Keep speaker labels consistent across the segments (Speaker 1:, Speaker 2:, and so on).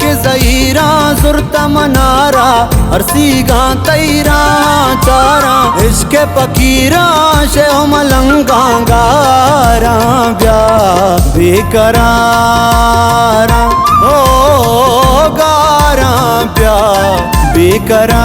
Speaker 1: के ज़हीरा सुरता मनारा हरसी गा तैरा चारा इश्क फकीरा शेह मलंगा गारा ब्या बेकरारा ओ गारा ब्या बेकरारा।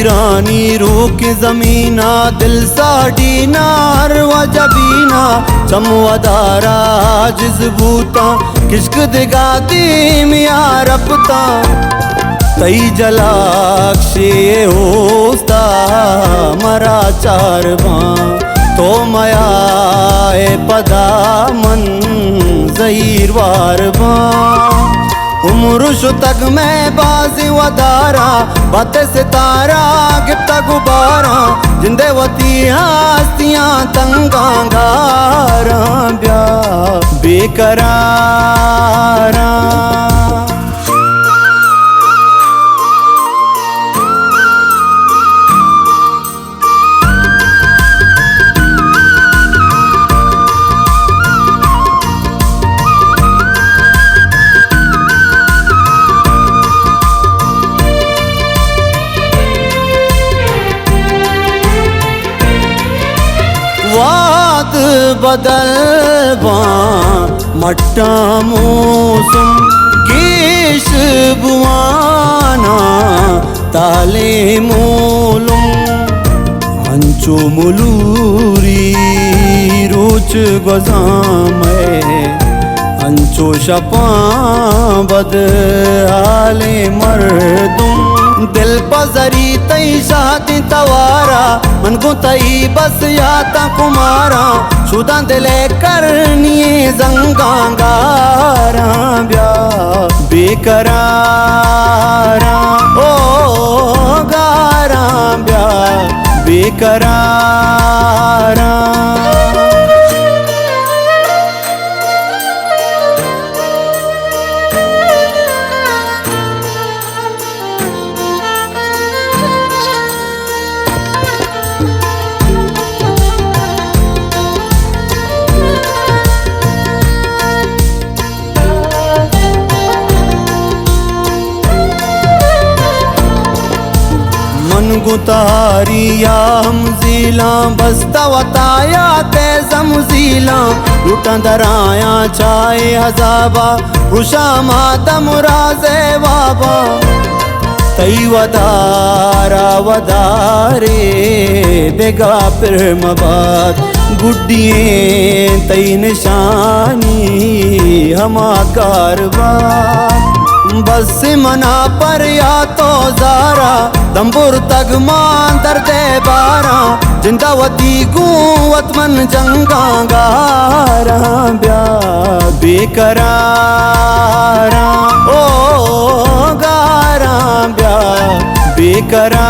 Speaker 1: रानी रूह की जमीना दिल साड़ी नार व जबीना चमवदारा जिजबूता किश्क दिगाती मिया रपता तई जलाक्षे होस्ता मरा चार तो मया पदा मन जहीर वार उम्र शुतक में बाजी वदारा बातें सितारा गिफ्ता गुबारा जिंदे वती हस्तियां तंगा गारा ब्या बेकरारा। वाद बदलवा मट्टा मौसम केश बुआना ताले मोलुम अंचो मुलूरी रोच गजामे अंचो शपा बद आले मर्दुम दिल पजरी तई शादी तवारा मन को तई बस याता कुमारा शुदा दिले करनिए जंगा गारा ब्या बेकरारा ओ गारा ब्या बेकरारा। गुतारिया हमजीला बस्ता वताया ते जमजीला लुटा दराया चाहे हजाबा खुशा मातम राजे बाबा तई वदारा वदारे बेगा फिर मबाद गुड्डिए तई निशानी हमा कारवार बस मना पर या तो जारा दम्बुर तग मान दर्दे बारा जिंदावती कुवत मन जंगा गारा ब्या बेकरारा ओ गारा ब्या बेकरारा।